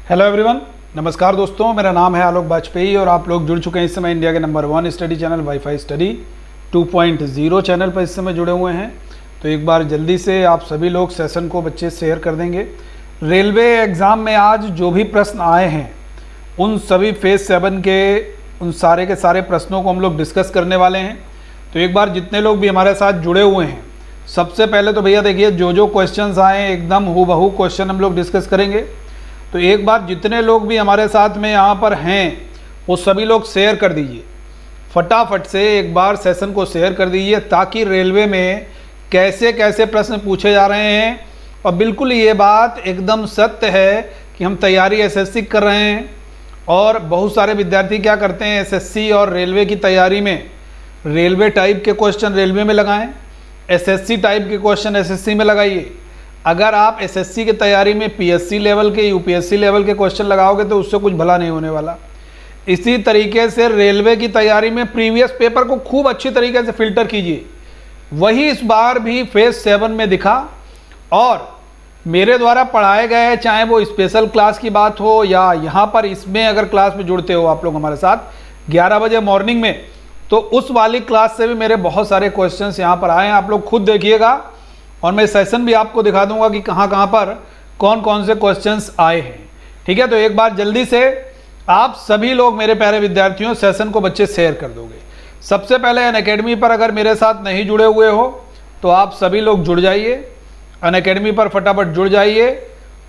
Hello everyone, नमस्कार दोस्तों। मेरा नाम है आलोक वाजपेयी और आप लोग जुड़ चुके हैं इस समय इंडिया के number 1 study channel wifi study 2.0 channel पर इस समय जुड़े हुए हैं। तो एक बार जल्दी से आप सभी लोग सेशन को बच्चे शेयर कर देंगे। रेलवे एग्ज़ाम में आज जो भी प्रश्न आए हैं उन सभी फेज़ 7 के उन सारे के सारे प्रश्नों को हम लोग डिस्कस करने वाले हैं। तो एक बार जितने लोग भी हमारे साथ जुड़े हुए हैं, सबसे पहले तो भैया देखिए जो क्वेश्चंस आए एकदम हूबहू क्वेश्चन हम लोग डिस्कस करेंगे। तो एक बार जितने लोग भी हमारे साथ में यहाँ पर हैं वो सभी लोग शेयर कर दीजिए, फटाफट से एक बार सेशन को शेयर कर दीजिए, ताकि रेलवे में कैसे कैसे प्रश्न पूछे जा रहे हैं। और बिल्कुल ये बात एकदम सत्य है कि हम तैयारी एसएससी कर रहे हैं और बहुत सारे विद्यार्थी क्या करते हैं, एसएससी और रेलवे की तैयारी में रेलवे टाइप के क्वेश्चन रेलवे में लगाएं, एसएससी टाइप के क्वेश्चन एसएससी में लगाइए। अगर आप एसएससी की तैयारी में पीएससी लेवल के यूपीएससी लेवल के क्वेश्चन लगाओगे तो उससे कुछ भला नहीं होने वाला। इसी तरीके से रेलवे की तैयारी में प्रीवियस पेपर को खूब अच्छी तरीके से फिल्टर कीजिए। वही इस बार भी फेज 7 में दिखा और मेरे द्वारा पढ़ाए गए, चाहे वो स्पेशल क्लास की बात हो या यहाँ पर इसमें अगर क्लास में जुड़ते हो आप लोग हमारे साथ 11 बजे मॉर्निंग में, तो उस वाली क्लास से भी मेरे बहुत सारे क्वेश्चंस यहाँ पर आए हैं। आप लोग खुद देखिएगा और मैं सेशन भी आपको दिखा दूंगा कि कहाँ कहाँ पर कौन कौन से क्वेश्चंस आए हैं। ठीक है, तो एक बार जल्दी से आप सभी लोग मेरे प्यारे विद्यार्थियों सेशन को बच्चे शेयर कर दोगे। सबसे पहले अनअकैडमी पर अगर मेरे साथ नहीं जुड़े हुए हो तो आप सभी लोग जुड़ जाइए, अनअकैडमी पर फटाफट जुड़ जाइए।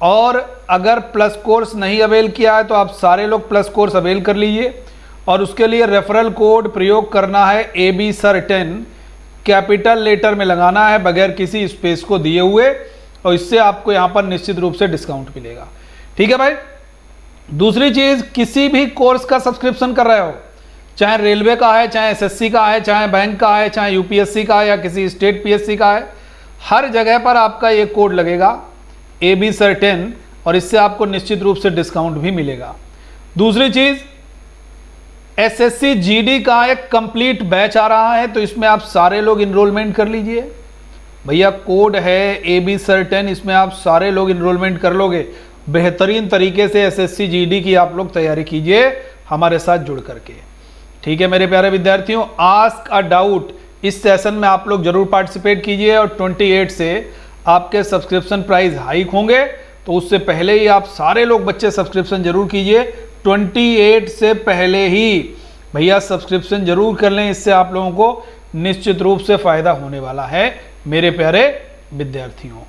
और अगर प्लस कोर्स नहीं अवेल किया है तो आप सारे लोग प्लस कोर्स अवेल कर लीजिए और उसके लिए रेफरल कोड प्रयोग करना है AB Sir 10, कैपिटल लेटर में लगाना है बगैर किसी स्पेस को दिए हुए, और इससे आपको यहाँ पर निश्चित रूप से डिस्काउंट मिलेगा। ठीक है भाई। दूसरी चीज़, किसी भी कोर्स का सब्सक्रिप्शन कर रहे हो, चाहे रेलवे का है, चाहे एसएससी का है, चाहे बैंक का है, चाहे यूपीएससी का है या किसी स्टेट पीएससी का है, हर जगह पर आपका ये कोड लगेगा AB Sir 10 और इससे आपको निश्चित रूप से डिस्काउंट भी मिलेगा। दूसरी चीज़, एसएससी जीडी का एक कंप्लीट बैच आ रहा है, तो इसमें आप सारे लोग इनरोलमेंट कर लीजिए। भैया कोड है AB Sir 10, इसमें आप सारे लोग इनरोलमेंट कर लोगे। बेहतरीन तरीके से एसएससी जीडी की आप लोग तैयारी कीजिए हमारे साथ जुड़ करके। ठीक है मेरे प्यारे विद्यार्थियों, आस्क अ डाउट इस सेशन में आप लोग जरूर पार्टिसिपेट कीजिए और 28 से आपके सब्सक्रिप्शन प्राइस हाइक होंगे, तो उससे पहले ही आप सारे लोग बच्चे सब्सक्रिप्शन जरूर कीजिए। 28 से पहले ही भैया सब्सक्रिप्शन जरूर कर लें, इससे आप लोगों को निश्चित रूप से फ़ायदा होने वाला है मेरे प्यारे विद्यार्थियों।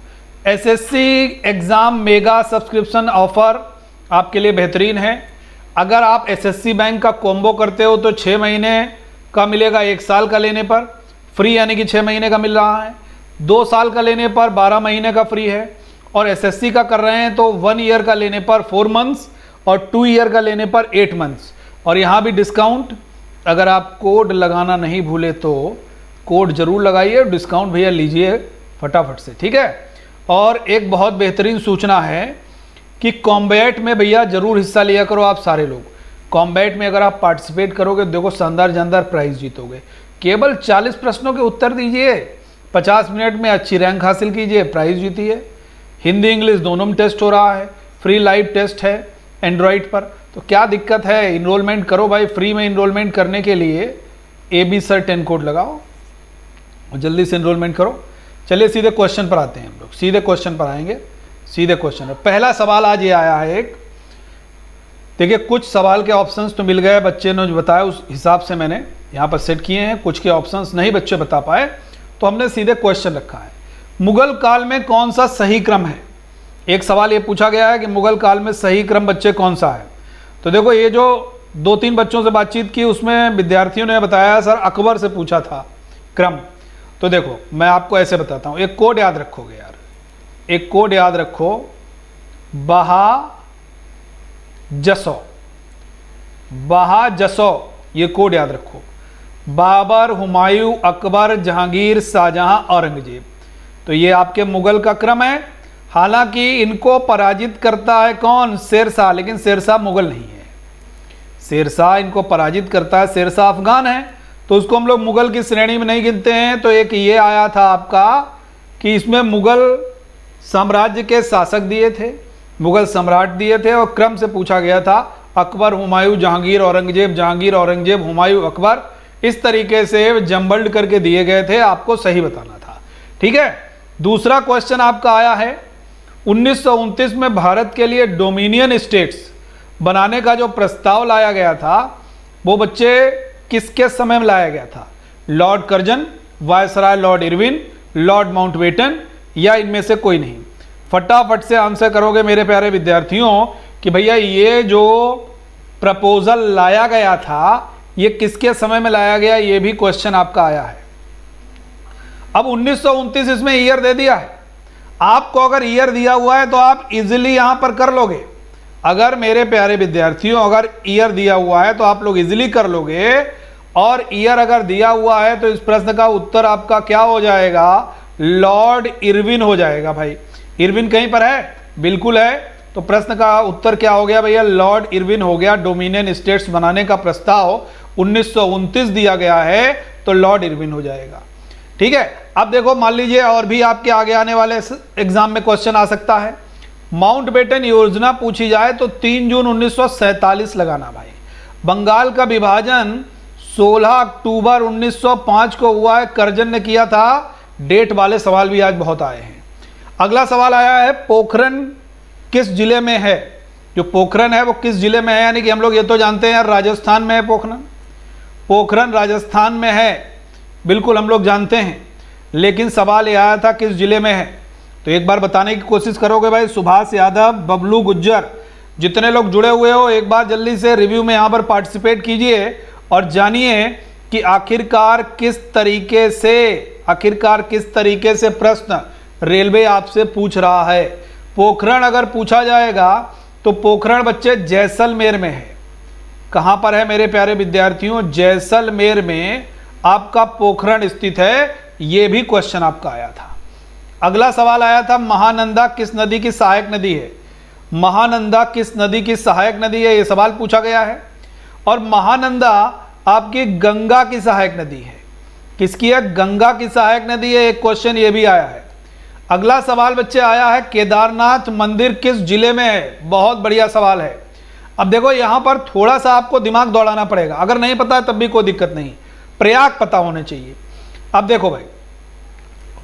SSC exam mega subscription offer आपके लिए बेहतरीन है। अगर आप एसएससी बैंक का कॉम्बो करते हो तो 6 महीने का मिलेगा, 1 साल का लेने पर फ्री, यानी कि 6 महीने का मिल रहा है। 2 साल का लेने पर 12 महीने का फ्री है, और एसएससी का कर रहे हैं तो 1 ईयर का लेने पर 4 मंथ्स और 2 ईयर का लेने पर 8 मंथ्स। और यहाँ भी डिस्काउंट, अगर आप कोड लगाना नहीं भूले तो कोड जरूर लगाइए, डिस्काउंट भैया लीजिए फटाफट से। ठीक है। और एक बहुत बेहतरीन सूचना है कि कॉम्बैट में भैया जरूर हिस्सा लिया करो आप सारे लोग। कॉम्बैट में अगर आप पार्टिसिपेट करोगे देखो शानदार जानदार प्राइज जीतोगे। केवल 40 प्रश्नों के उत्तर दीजिए, 50 मिनट में अच्छी रैंक हासिल कीजिए, प्राइज जीतिए। हिंदी इंग्लिश दोनों में टेस्ट हो रहा है, फ्री लाइव टेस्ट है एंड्रॉइड पर, तो क्या दिक्कत है। इनरोलमेंट करो भाई, फ्री में इनरोलमेंट करने के लिए AB Sir 10 कोड लगाओ और जल्दी से इनरोलमेंट करो। चलिए सीधे क्वेश्चन पर आते हैं, हम लोग सीधे क्वेश्चन पर आएंगे। सीधे क्वेश्चन पर पहला सवाल आज ये आया है एक, देखिए कुछ सवाल के ऑप्शंस तो मिल गए, बच्चे ने जो बताया उस हिसाब से मैंने यहाँ पर सेट किए हैं। कुछ के ऑप्शंस नहीं बच्चे बता पाए तो हमने सीधे क्वेश्चन रखा है। मुगल काल में कौन सा सही क्रम है। एक सवाल ये पूछा गया है कि मुगल काल में सही क्रम बच्चे कौन सा है। तो देखो ये जो 2-3 बच्चों से बातचीत की उसमें विद्यार्थियों ने बताया सर अकबर से पूछा था क्रम। तो देखो मैं आपको ऐसे बताता हूँ, एक कोड याद रखोगे यार, एक कोड याद रखो, बहा जसो, ये कोड याद रखो। बाबर, हुमायूं, अकबर, जहांगीर, शाहजहां, औरंगजेब, तो ये आपके मुगल का क्रम है। हालांकि इनको पराजित करता है कौन, शेरशाह, लेकिन शेरशाह मुगल नहीं है। शेरशाह इनको पराजित करता है, शेरशाह अफगान है, तो उसको हम लोग मुगल की श्रेणी में नहीं गिनते हैं। तो एक ये आया था आपका कि इसमें मुगल साम्राज्य के शासक दिए थे, मुगल सम्राट दिए थे और क्रम से पूछा गया था, अकबर, हुमायूं, जहांगीर, औरंगजेब, जहांगीर, औरंगजेब, हुमायूं, अकबर, इस तरीके से जंबल्ड करके दिए गए थे, आपको सही बताना था। ठीक है। दूसरा क्वेश्चन आपका आया है 1929 में भारत के लिए डोमिनियन स्टेट्स बनाने का जो प्रस्ताव लाया गया था वो बच्चे किसके समय में लाया गया था? Lord Curzon, viceroy Lord Irwin, Lord Mountbatten या इनमें से कोई नहीं? फटाफट से आंसर करोगे मेरे प्यारे विद्यार्थियों कि भैया ये जो प्रपोजल लाया गया था ये किसके समय में लाया गया, ये भी क्वेश्चन आपका आया है। अब 1929 इसमें ईयर दे दिया है, आपको अगर ईयर दिया हुआ है तो आप इजीली यहां पर कर लोगे। अगर मेरे प्यारे विद्यार्थियों अगर ईयर दिया हुआ है तो आप लोग इजीली कर लोगे, और ईयर अगर दिया हुआ है तो इस प्रश्न का उत्तर आपका क्या हो जाएगा? लॉर्ड इरविन हो जाएगा। भाई इरविन कहीं पर है? बिल्कुल है। तो प्रश्न का उत्तर क्या हो गया भैया? लॉर्ड इरविन हो गया। डोमिनियन स्टेट्स बनाने का प्रस्ताव 1929 दिया गया है तो लॉर्ड इरविन हो जाएगा। ठीक है। अब देखो, मान लीजिए और भी आपके आगे आने वाले एग्जाम में क्वेश्चन आ सकता है। माउंटबेटन योजना पूछी जाए तो 3 जून 1947 लगाना। भाई बंगाल का विभाजन 16 अक्टूबर 1905 को हुआ है, कर्जन ने किया था। डेट वाले सवाल भी आज बहुत आए हैं। अगला सवाल आया है, पोखरन किस जिले में है? जो पोखरन है वो किस जिले में है? यानी कि हम लोग ये तो जानते हैं यार राजस्थान में है पोखरन, पोखरन राजस्थान में है, बिल्कुल हम लोग जानते हैं, लेकिन सवाल ये आया था किस जिले में है। तो एक बार बताने की कोशिश करोगे भाई? सुभाष यादव, बबलू गुज्जर, जितने लोग जुड़े हुए हो एक बार जल्दी से रिव्यू में यहाँ पर पार्टिसिपेट कीजिए और जानिए कि आखिरकार किस तरीके से प्रश्न रेलवे आपसे पूछ रहा है। पोखरण अगर पूछा जाएगा तो पोखरण बच्चे जैसलमेर में है। कहां पर है मेरे प्यारे विद्यार्थियों? जैसलमेर में आपका पोखरण स्थित है। यह भी क्वेश्चन आपका आया था। अगला सवाल आया था, महानंदा किस नदी की सहायक नदी है? महानंदा किस नदी की सहायक नदी है, यह सवाल पूछा गया है। और महानंदा आपकी गंगा की सहायक नदी है। किसकी है? गंगा की सहायक नदी है। एक क्वेश्चन ये भी आया है। अगला सवाल बच्चे आया है, केदारनाथ मंदिर किस जिले में है? बहुत बढ़िया सवाल है। अब देखो यहां पर थोड़ा सा आपको दिमाग दौड़ाना पड़ेगा, अगर नहीं पता है तब भी कोई दिक्कत नहीं, प्रयाग पता होने चाहिए। अब देखो भाई,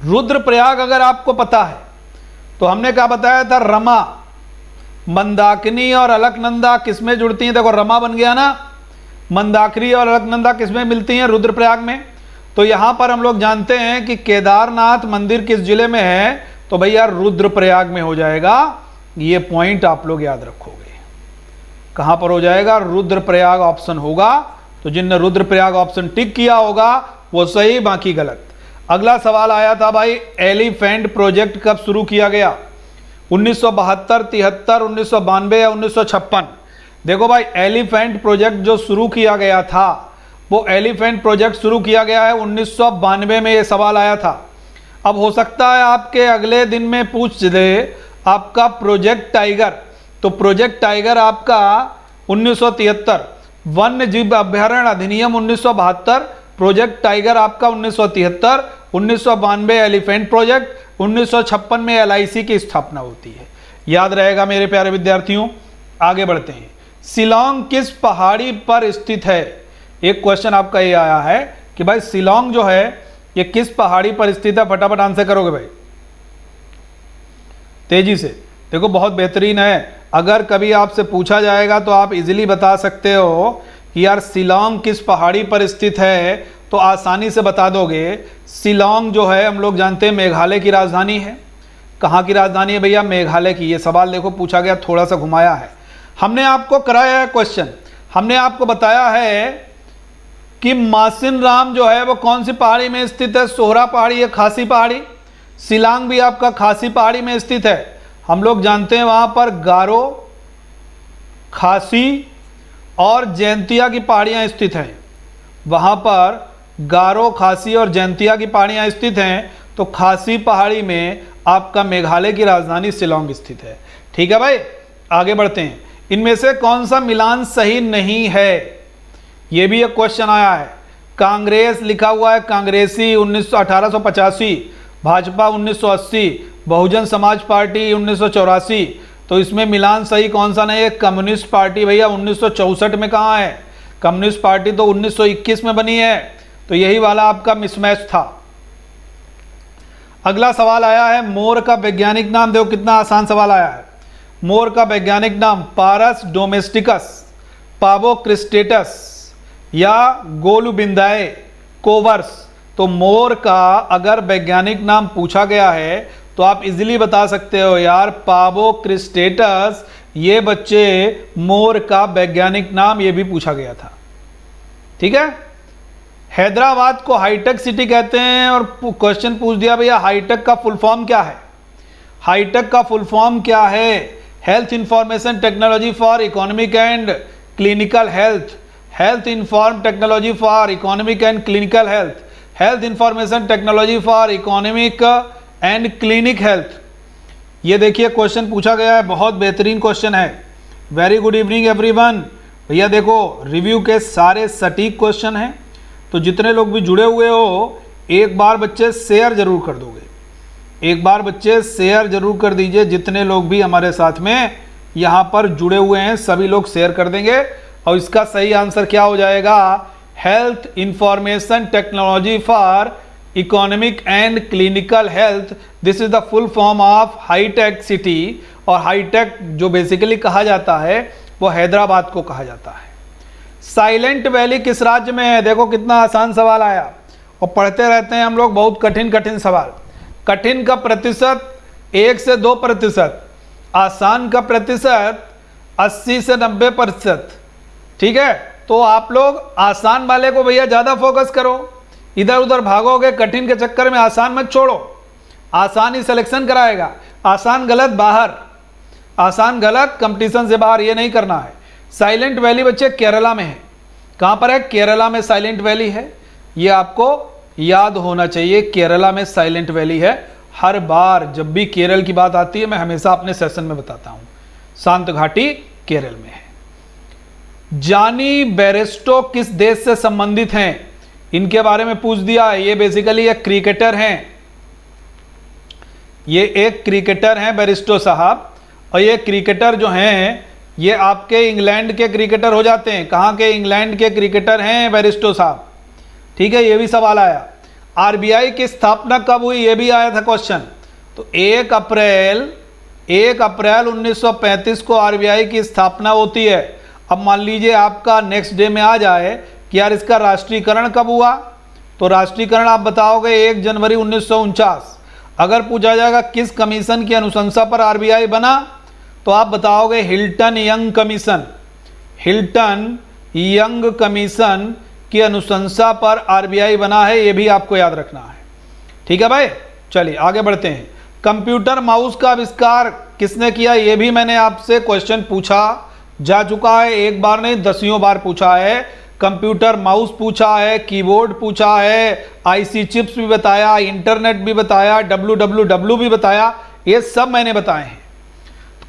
रुद्रप्रयाग अगर आपको पता है तो हमने क्या बताया था? रमा, मंदाकिनी और अलकनंदा किसमें जुड़ती हैं? देखो रमा बन गया ना, मंदाकिनी और अलकनंदा किसमें मिलती हैं? रुद्रप्रयाग में। तो यहां पर हम लोग जानते हैं कि केदारनाथ मंदिर किस जिले में है, तो भैया रुद्रप्रयाग में हो जाएगा। ये पॉइंट आप लोग याद रखोगे। कहां पर हो जाएगा? रुद्रप्रयाग ऑप्शन होगा। तो जिनने रुद्रप्रयाग ऑप्शन टिक किया होगा वो सही, बाकी गलत। अगला सवाल आया था भाई, एलिफेंट प्रोजेक्ट कब शुरू किया गया? 1972, 73, 1992 या 1956? देखो भाई, एलिफेंट प्रोजेक्ट जो शुरू किया गया था वो एलिफेंट प्रोजेक्ट शुरू किया गया है 1992 में। ये सवाल आया था। अब हो सकता है आपके अगले दिन में पूछ दे आपका प्रोजेक्ट टाइगर, तो प्रोजेक्ट टाइगर आपका 1973, वन्य जीव अभ्यारण्य अधिनियम 1972, प्रोजेक्ट टाइगर आपका 1973, 1992 एलिफेंट प्रोजेक्ट, 1956 में LIC की स्थापना होती है। याद रहेगा मेरे प्यारे विद्यार्थियों। आगे बढ़ते हैं। शिलोंग किस पहाड़ी पर स्थित है? एक क्वेश्चन आपका ये आया है कि भाई शिलोंग जो है ये किस पहाड़ी पर स्थित है? फटाफट आंसर करोगे भाई तेजी से। देखो बहुत बेहतरीन है। अगर कभी आपसे पूछा जाएगा तो आप इजीली बता सकते हो कि यार शिलोंग किस पहाड़ी पर स्थित है, तो आसानी से बता दोगे। शिलोंग जो है हम लोग जानते हैं मेघालय की राजधानी है। कहाँ की राजधानी है भैया? मेघालय की। ये सवाल देखो पूछा गया, थोड़ा सा घुमाया है। हमने आपको कराया है क्वेश्चन, हमने आपको बताया है कि मासिन राम जो है वो कौन सी पहाड़ी में स्थित है? सोहरा पहाड़ी है, खासी पहाड़ी। शिलांग भी आपका खासी पहाड़ी में स्थित है। हम लोग जानते हैं वहां पर गारो, खासी और जैंतिया की पहाड़ियां स्थित हैं। वहां पर गारो, खासी और जैंतिया की पहाड़ियां स्थित हैं। तो खासी पहाड़ी में आपका मेघालय की राजधानी शिलोंग स्थित है। ठीक है भाई, आगे बढ़ते हैं। इनमें से कौन सा मिलान सही नहीं है? यह भी एक क्वेश्चन आया है। कांग्रेस लिखा हुआ है, कांग्रेसी 1885, भाजपा 1980, बहुजन समाज पार्टी 1984, तो इसमें मिलान सही कौन सा नहीं है? कम्युनिस्ट पार्टी भैया 1964 में कहाँ है? कम्युनिस्ट पार्टी तो 1921 में बनी है, तो यही वाला आपका मिसमैच था। अगला सवाल आया है, मोर का वैज्ञानिक नाम। देखो कितना आसान सवाल आया है। मोर का वैज्ञानिक नाम पारस डोमेस्टिकस, पावो क्रिस्टेटस या गोलुबिंदाए कोवर्स। तो मोर का अगर वैज्ञानिक नाम पूछा गया है तो आप इजीली बता सकते हो यार पावो क्रिस्टेटस, ये बच्चे मोर का वैज्ञानिक नाम, ये भी पूछा गया था। ठीक है। हैदराबाद को हाईटेक सिटी कहते हैं और क्वेश्चन पूछ दिया भैया हाईटेक का फुल फॉर्म क्या है? हाईटेक का फुल फॉर्म क्या है? Health information technology for economic and clinical health, health inform technology for economic and clinical health, health information technology for economic and clinic health. ये देखिए क्वेश्चन पूछा गया है, बहुत बेहतरीन क्वेश्चन है। Very good evening everyone. भैया देखो रिव्यू के सारे सटीक क्वेश्चन हैं, तो जितने लोग भी जुड़े हुए हो एक बार बच्चे शेयर जरूर कर दोगे, एक बार बच्चे शेयर जरूर कर दीजिए। जितने लोग भी हमारे साथ में यहाँ पर जुड़े हुए हैं सभी लोग शेयर कर देंगे। और इसका सही आंसर क्या हो जाएगा? Health information technology for economic and clinical health, this is the full form of हाईटेक सिटी। और हाईटेक जो बेसिकली कहा जाता है वो हैदराबाद को कहा जाता है। साइलेंट वैली किस राज्य में है? देखो कितना आसान सवाल आया, और पढ़ते रहते हैं हम लोग बहुत कठिन कठिन सवाल। कठिन का प्रतिशत 1 से 2%, आसान का प्रतिशत 80 से 90%। ठीक है, तो आप लोग आसान वाले को भैया ज़्यादा फोकस करो, इधर उधर भागोगे कठिन के चक्कर में आसान मत छोड़ो। आसान ही सिलेक्शन कराएगा, आसान गलत बाहर, आसान गलत कंपटीशन से बाहर, ये नहीं करना है। साइलेंट वैली बच्चे केरला में है। कहाँ पर है? केरला में साइलेंट वैली है, ये आपको याद होना चाहिए। केरला में साइलेंट वैली है। हर बार जब भी केरल की बात आती है मैं हमेशा अपने सेशन में बताता हूँ, शांत घाटी केरल में है। जानी बेरेस्टो किस देश से संबंधित हैं? इनके बारे में पूछ दिया है। ये बेसिकली एक क्रिकेटर हैं, ये एक क्रिकेटर हैं बेरिस्टो साहब। और ये क्रिकेटर जो हैं ये आपके इंग्लैंड के क्रिकेटर हो जाते हैं। कहाँ के? इंग्लैंड के क्रिकेटर हैं बेरिस्टो साहब। ठीक है, ये भी सवाल आया। आरबीआई की स्थापना कब हुई? ये भी आया था क्वेश्चन। तो 1 अप्रैल 1935 को आरबीआई की स्थापना होती है। अब मान लीजिए आपका नेक्स्ट डे में आ जाए कि यार इसका राष्ट्रीयकरण कब हुआ, तो राष्ट्रीयकरण आप बताओगे 1 जनवरी 1949। अगर पूछा जाएगा किस कमीशन की अनुशंसा पर आरबीआई बना, तो आप बताओगे Hilton young commission. Hilton young commission की अनुशंसा पर आरबीआई बना है, ये भी आपको याद रखना है। ठीक है भाई, चलिए आगे बढ़ते हैं। कंप्यूटर माउस का आविष्कार किसने किया? ये भी मैंने आपसे क्वेश्चन पूछा जा चुका है, एक बार नहीं दसियों बार पूछा है। कंप्यूटर माउस पूछा है, कीबोर्ड पूछा है, आईसी चिप्स भी बताया, इंटरनेट भी बताया, WWW भी बताया, ये सब मैंने बताए हैं।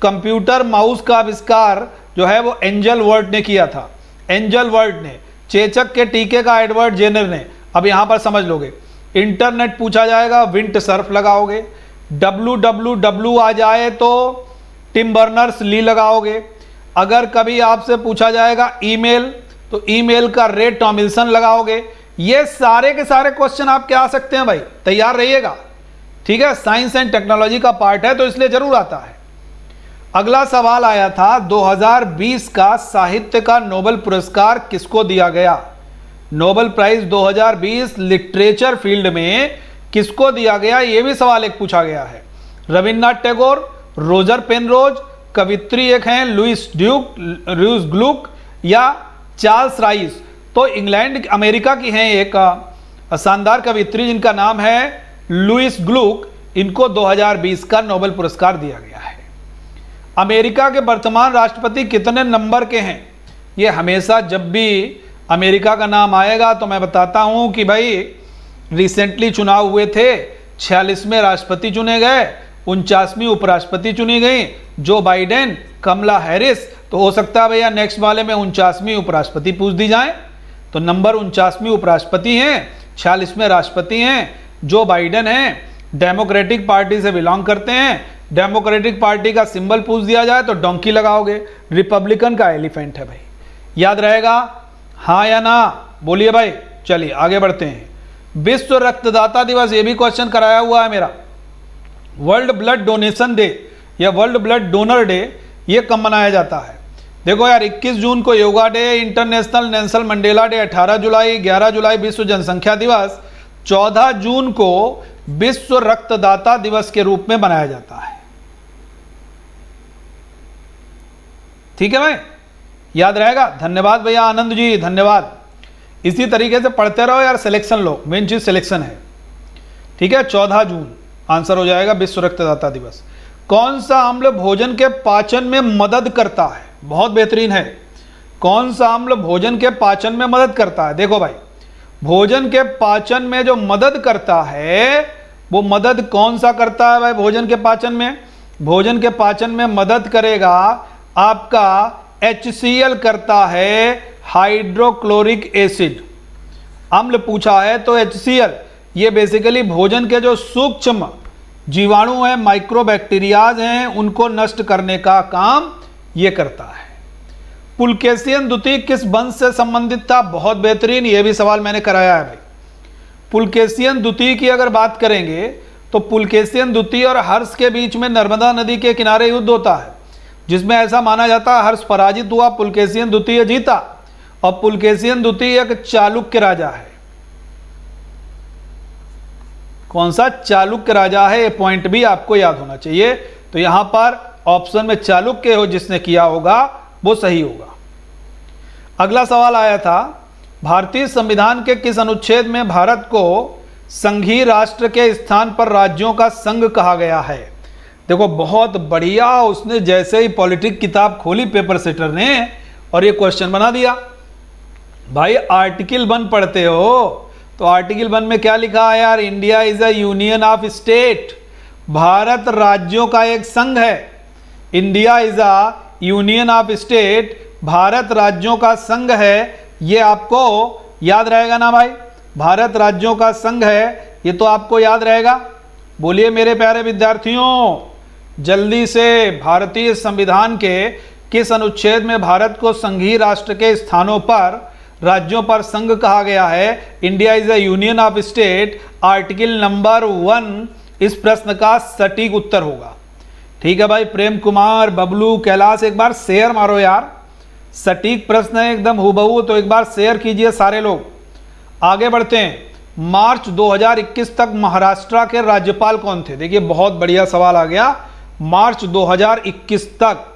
कंप्यूटर माउस का आविष्कार जो है वो एंजल वर्ड ने किया था। एंजल वर्ड ने, चेचक के टीके का एडवर्ड जेनर ने। अब यहां पर समझ लोगे। इंटरनेट पूछा जाएगा, विंट सर्फ लगाओगे। WWW आ जाए तो टिम बर्नर्स ली लगाओगे। अगर कभी आपसे पूछा जाएगा ईमेल, तो ईमेल का रे टॉमिल्सन लगाओगे। ये सारे के सारे क्वेश्चन आपके आ सकते हैं भाई, तैयार रहिएगा। ठीक है, साइंस एंड टेक्नोलॉजी का पार्ट है तो इसलिए जरूर आता है। अगला सवाल आया था 2020 का साहित्य का नोबेल पुरस्कार किसको दिया गया? नोबेल प्राइज 2020 लिटरेचर फील्ड में किसको दिया गया? यह भी सवाल एक पूछा गया है। रविन्द्रनाथ टैगोर, रोजर पेनरोज, कवित्री एक हैं लुइस ग्लुक या चार्ल्स राइस। तो इंग्लैंड अमेरिका की हैं एक शानदार कवित्री जिनका नाम है लुइस ग्लुक। इनको 2020 का नोबेल पुरस्कार दिया गया है। अमेरिका के वर्तमान राष्ट्रपति कितने नंबर के हैं? ये हमेशा जब भी अमेरिका का नाम आएगा तो मैं बताता हूं कि भाई रिसेंटली चुनाव हुए थे, 46वें राष्ट्रपति चुने गए, 49वीं उपराष्ट्रपति चुनी गई, जो बाइडेन, कमला हैरिस। तो हो सकता है भैया नेक्स्ट वाले में 49वीं उपराष्ट्रपति पूछ दी जाए। तो नंबर 49वीं उपराष्ट्रपति हैं, 46वें राष्ट्रपति हैं, जो बाइडेन हैं, डेमोक्रेटिक पार्टी से बिलोंग करते हैं, डेमोक्रेटिक पार्टी का सिंबल पूछ दिया जाए तो डोंकी लगाओगे, रिपब्लिकन का एलिफेंट है भाई। याद रहेगा हाँ या ना, बोलिए भाई। चलिए आगे बढ़ते हैं। विश्व रक्तदाता दिवस, ये भी क्वेश्चन कराया हुआ है मेरा। वर्ल्ड ब्लड डोनेशन डे या वर्ल्ड ब्लड डोनर डे ये कब मनाया जाता है? देखो यार, 21 जून को yoga day, international Nelson Mandela day 18 जुलाई, 11 जुलाई विश्व जनसंख्या दिवस, 14 जून को विश्व रक्तदाता दिवस के रूप में मनाया जाता है। ठीक है भाई, याद रहेगा। धन्यवाद भैया आनंद जी, धन्यवाद। इसी तरीके से पढ़ते रहो यार, सिलेक्शन लो, मेन चीज सिलेक्शन है। ठीक है, 14 जून आंसर हो जाएगा विश्व रक्तदाता दिवस। कौन सा अम्ल भोजन के पाचन में मदद करता है? बहुत बेहतरीन है। कौन सा अम्ल भोजन के पाचन में मदद करता है? देखो भाई, भोजन के पाचन में जो मदद करता है वो मदद कौन सा करता है भाई? भोजन के पाचन में, भोजन के पाचन में मदद करेगा आपका HCl करता है, हाइड्रोक्लोरिक एसिड अम्ल पूछा है तो HCl ये बेसिकली भोजन के जो सूक्ष्म जीवाणु हैं, माइक्रोबैक्टीरियाज हैं, उनको नष्ट करने का काम ये करता है। पुलकेशियन द्वितीय किस वंश से संबंधित था? बहुत बेहतरीन, ये भी सवाल मैंने कराया है भाई। पुलकेशियन द्वितीय की अगर बात करेंगे तो पुलकेशियन द्वितीय और हर्ष के बीच में नर्मदा नदी के किनारे युद्ध होता है, जिसमें ऐसा माना जाता है हर्ष पराजित हुआ, पुलकेशियन द्वितीय जीता। और पुलकेशियन द्वितीय एक चालुक्य राजा है। कौन सा? चालुक्य राजा है। ये पॉइंट भी आपको याद होना चाहिए। तो यहां पर ऑप्शन में चालुक्य हो जिसने किया होगा वो सही होगा। अगला सवाल आया था, भारतीय संविधान के किस अनुच्छेद में भारत को संघीय राष्ट्र के स्थान पर राज्यों का संघ कहा गया है? देखो बहुत बढ़िया, उसने जैसे ही पॉलिटिक्स किताब खोली पेपर सेटर ने और ये क्वेश्चन बना दिया। भाई आर्टिकल 1 पढ़ते हो तो आर्टिकल 1 में क्या लिखा है यार? India is a union of state. Bharat राज्यों का एक संघ है। India is a union of state, Bharat राज्यों का संघ है। ये आपको याद रहेगा ना भाई? भारत राज्यों का संघ है, ये तो आपको याद रहेगा। बोलिए मेरे प्यारे विद्यार्थियों, जल्दी से, भारतीय संविधान के किस अनुच्छेद में भारत को संघीय राष्ट्र के स्थानों पर, राज्यों पर संघ कहा गया है? India is a union of state, article number 1 इस प्रश्न का सटीक उत्तर होगा। ठीक है भाई, प्रेम कुमार, बबलू, कैलाश, एक बार शेयर मारो यार, सटीक प्रश्न है एकदम हूबहू, तो एक बार शेयर कीजिए सारे लोग। आगे बढ़ते हैं। मार्च 2021 तक महाराष्ट्र के राज्यपाल कौन थे? देखिए बहुत बढ़िया सवाल आ गया। मार्च 2021 तक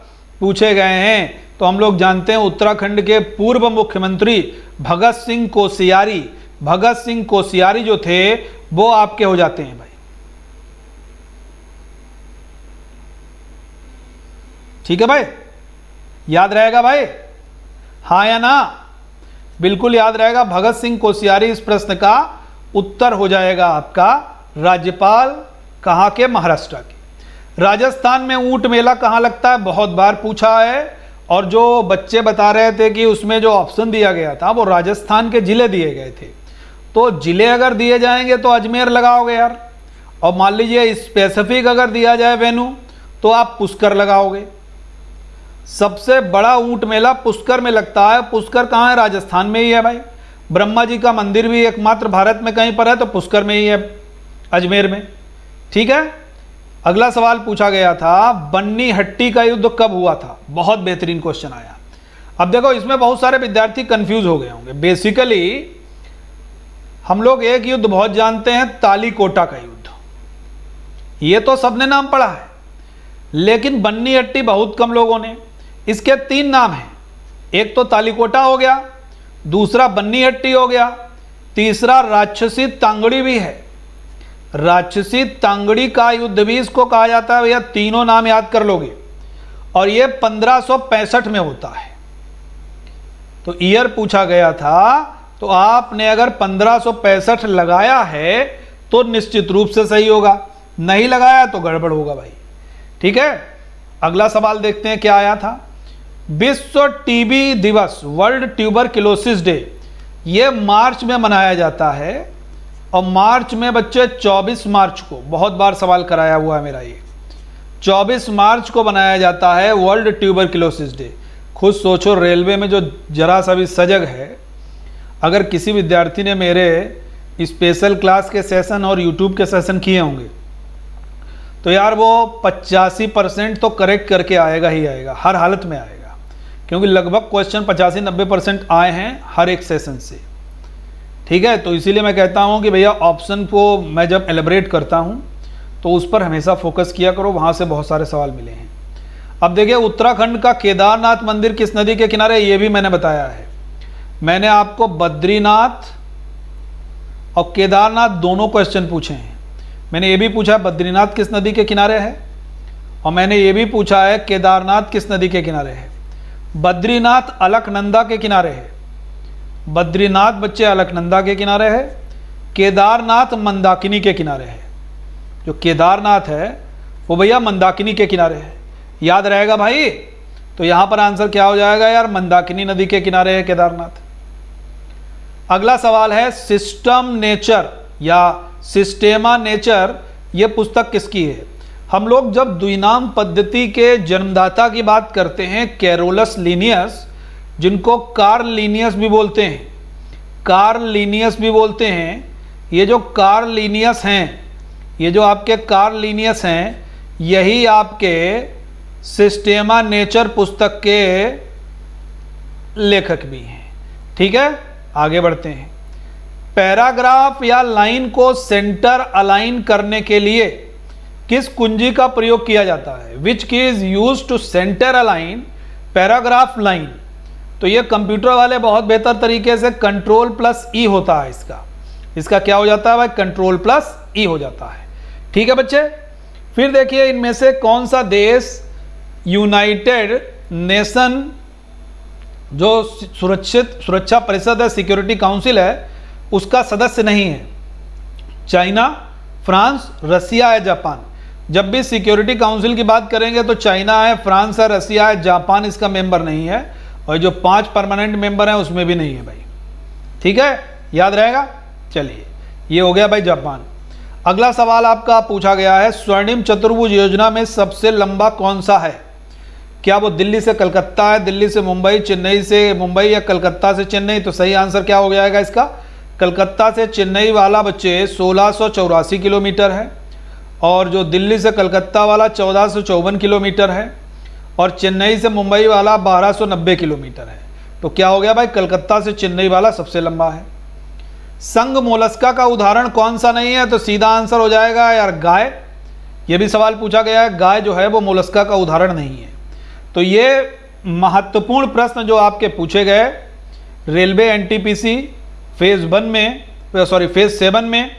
पूछे गए हैं तो हम लोग जानते हैं उत्तराखंड के पूर्व मुख्यमंत्री भगत सिंह कोश्यारी। भगत सिंह कोश्यारी जो थे वो आपके हो जाते हैं भाई। ठीक है भाई, याद रहेगा भाई, हाँ या ना? बिल्कुल याद रहेगा। भगत सिंह कोश्यारी इस प्रश्न का उत्तर हो जाएगा आपका। राज्यपाल कहाँ के? महाराष्ट्र के। राजस्थान में ऊंट मेला कहाँ लगता है? बहुत बार पूछा है। और जो बच्चे बता रहे थे कि उसमें जो ऑप्शन दिया गया था वो राजस्थान के जिले दिए गए थे, तो जिले अगर दिए जाएंगे तो अजमेर लगाओगे यार, और मान लीजिए स्पेसिफिक अगर दिया जाए वेन्यू तो आप पुष्कर लगाओगे। सबसे बड़ा ऊंट मेला पुष्कर में लगता है। पुष्कर कहाँ है? राजस्थान में ही है भाई। ब्रह्मा जी का मंदिर भी एकमात्र भारत में कहीं पर है तो पुष्कर में ही है, अजमेर में। ठीक है, अगला सवाल पूछा गया था, बन्नी हट्टी का युद्ध कब हुआ था? बहुत बेहतरीन क्वेश्चन आया। अब देखो इसमें बहुत सारे विद्यार्थी कंफ्यूज हो गए होंगे। बेसिकली हम लोग एक युद्ध बहुत जानते हैं, तालीकोटा का युद्ध, ये तो सबने नाम पढ़ा है, लेकिन बन्नी हट्टी बहुत कम लोगों ने। इसके 3 नाम हैं, एक तो तालीकोटा हो गया, दूसरा बन्नी हट्टी हो गया, तीसरा राक्षसी तांगड़ी भी है। राक्षसी तांगड़ी का युद्ध भी इसको कहा जाता है भैया। तीनों नाम याद कर लोगे। और ये 1565 में होता है। तो ईयर पूछा गया था, तो आपने अगर 1565 लगाया है तो निश्चित रूप से सही होगा, नहीं लगाया तो गड़बड़ होगा भाई। ठीक है, अगला सवाल देखते हैं क्या आया था। विश्व टीबी दिवस, वर्ल्ड ट्यूबरक्लोसिस डे, ये मार्च में मनाया जाता है। और मार्च में बच्चे 24 मार्च को, बहुत बार सवाल कराया हुआ है मेरा ये, 24 मार्च को मनाया जाता है वर्ल्ड ट्यूबरक्लोसिस डे। खुद सोचो, रेलवे में जो जरा सा भी सजग है, अगर किसी विद्यार्थी ने मेरे स्पेशल क्लास के सेशन और यूट्यूब के सेशन किए होंगे तो यार वो 85% तो करेक्ट करके आएगा ही आएगा, हर हालत में आएगा, क्योंकि लगभग क्वेश्चन 85-90% आए हैं हर एक सेशन से। ठीक है, तो इसीलिए मैं कहता हूं कि भैया ऑप्शन को मैं जब एलिब्रेट करता हूं तो उस पर हमेशा फोकस किया करो, वहां से बहुत सारे सवाल मिले हैं। अब देखिए, उत्तराखंड का केदारनाथ मंदिर किस नदी के किनारे, ये भी मैंने बताया है। मैंने आपको बद्रीनाथ और केदारनाथ दोनों क्वेश्चन पूछे हैं। मैंने ये भी पूछा है बद्रीनाथ किस नदी के किनारे है, और मैंने ये भी पूछा है केदारनाथ किस नदी के किनारे है। बद्रीनाथ अलकनंदा के किनारे है, बद्रीनाथ बच्चे अलकनंदा के किनारे है, केदारनाथ मंदाकिनी के किनारे है। जो केदारनाथ है वो भैया मंदाकिनी के किनारे है, याद रहेगा भाई। तो यहां पर आंसर क्या हो जाएगा यार, मंदाकिनी नदी के किनारे है केदारनाथ। अगला सवाल है सिस्टम नेचर या सिस्टेमा नेचर, ये पुस्तक किसकी है। हम लोग जब द्विनाम पद्धति के जन्मदाता की बात करते हैं कैरोलस लीनियस, जिनको कार्ल लीनियस भी बोलते हैं, कार्ल लीनियस भी बोलते हैं। ये जो कार्ल लीनियस हैं, ये जो आपके कार्ल लीनियस हैं, यही आपके सिस्टेमा नेचर पुस्तक के लेखक भी हैं। ठीक है, आगे बढ़ते हैं। पैराग्राफ या लाइन को सेंटर अलाइन करने के लिए किस कुंजी का प्रयोग किया जाता है। Which key is use to center align paragraph line. तो ये कंप्यूटर वाले बहुत बेहतर तरीके से Ctrl+E होता है इसका क्या हो जाता है भाई, Ctrl+E हो जाता है। ठीक है बच्चे, फिर देखिए इनमें से कौन सा देश यूनाइटेड नेशन जो सुरक्षा परिषद है, सिक्योरिटी काउंसिल है, उसका सदस्य नहीं है। चाइना, फ्रांस, रसिया है, जापान। जब भी सिक्योरिटी काउंसिल की बात करेंगे तो चाइना है, फ्रांस है, रसिया है, जापान इसका मेंबर नहीं है, और जो 5 परमानेंट मेंबर हैं उसमें भी नहीं है भाई। ठीक है, याद रहेगा। चलिए, ये हो गया भाई जापान। अगला सवाल आपका पूछा गया है, स्वर्णिम चतुर्भुज योजना में सबसे लंबा कौन सा है। क्या वो दिल्ली से कलकत्ता है, दिल्ली से मुंबई, चेन्नई से मुंबई, या कलकत्ता से चेन्नई। तो सही आंसर क्या हो जाएगा इसका, कलकत्ता से चेन्नई वाला बच्चे 1684 किलोमीटर है, और जो दिल्ली से कलकत्ता वाला 1454 किलोमीटर है, और चेन्नई से मुंबई वाला 1290 किलोमीटर है। तो क्या हो गया भाई, कलकत्ता से चेन्नई वाला सबसे लंबा है। संघ मोलस्का का उदाहरण कौन सा नहीं है। तो सीधा आंसर हो जाएगा यार गाय। ये भी सवाल पूछा गया है, गाय जो है वो मोलस्का का उदाहरण नहीं है। तो ये महत्वपूर्ण प्रश्न जो आपके पूछे गए रेलवे एनटीपीसी फेज 7 में,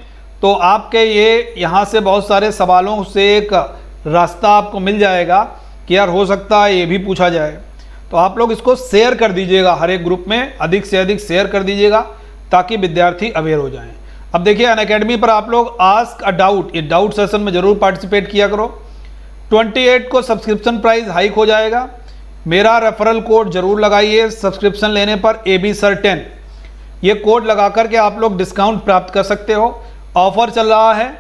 तो आपके ये यहाँ से बहुत सारे सवालों से एक रास्ता आपको मिल जाएगा कि यार हो सकता है ये भी पूछा जाए। तो आप लोग इसको शेयर कर दीजिएगा, हर एक ग्रुप में अधिक से अधिक शेयर कर दीजिएगा ताकि विद्यार्थी अवेयर हो जाएं। अब देखिए अनअकैडमी पर आप लोग आस्क अ डाउट, ये डाउट सेशन में जरूर पार्टिसिपेट किया करो। 28 को सब्सक्रिप्शन प्राइस हाइक हो जाएगा। मेरा रेफरल कोड जरूर लगाइए सब्सक्रिप्शन लेने पर ABSIR10, ये कोड लगा करके आप लोग डिस्काउंट प्राप्त कर सकते हो। ऑफर चल रहा है,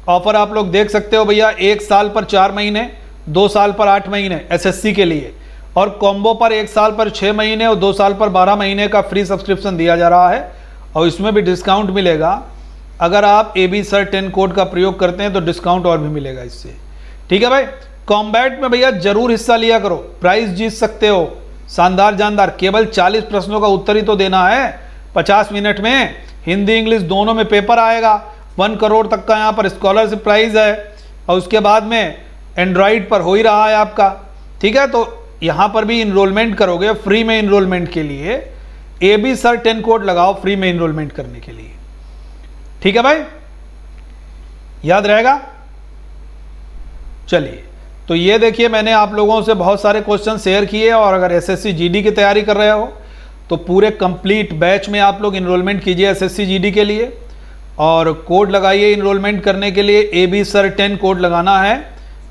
ऑफर आप लोग देख सकते हो भैया, 1 साल पर 4 महीने, 2 साल पर 8 महीने SSC के लिए, और कॉम्बो पर 1 साल पर 6 महीने और 2 साल पर 12 महीने का फ्री सब्सक्रिप्शन दिया जा रहा है, और इसमें भी डिस्काउंट मिलेगा। अगर आप ABSIR10 कोड का प्रयोग करते हैं तो डिस्काउंट और भी मिलेगा इससे। ठीक है भाई, कॉम्बैट में भैया जरूर हिस्सा लिया करो, प्राइज जीत सकते हो शानदार जानदार। केवल 40 प्रश्नों का उत्तर ही तो देना है 50 मिनट में, हिंदी इंग्लिश दोनों में पेपर आएगा। 1 करोड़ तक का यहाँ पर स्कॉलरशिप प्राइज है, और उसके बाद में एंड्रॉइड पर हो ही रहा है आपका। ठीक है, तो यहाँ पर भी इनरोलमेंट करोगे फ्री में, इनरोलमेंट के लिए ABSIR10 कोड लगाओ फ्री में इनरोलमेंट करने के लिए। ठीक है भाई, याद रहेगा। चलिए, तो ये देखिए मैंने आप लोगों से बहुत सारे क्वेश्चन शेयर किए, और अगर SSC GD की तैयारी कर रहे हो तो पूरे कंप्लीट बैच में आप लोग इनरोलमेंट कीजिए SSC GD के लिए, और कोड लगाइए इनरोलमेंट करने के लिए। ABSIR10 कोड लगाना है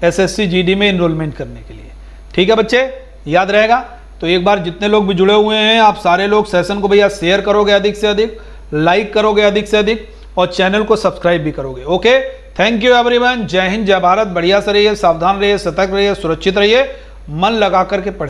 SSC GD में इनरोलमेंट करने के लिए। ठीक है बच्चे, याद रहेगा। तो एक बार जितने लोग भी जुड़े हुए हैं आप सारे लोग सेशन को भैया शेयर करोगे अधिक से अधिक, लाइक करोगे अधिक से अधिक, और चैनल को सब्सक्राइब भी करोगे। Okay, thank you everyone. जय हिंद, जय भारत। बढ़िया से रहिए, सावधान रहिए, सतर्क रहिए, सुरक्षित रहिए, मन लगा करके पढ़िए।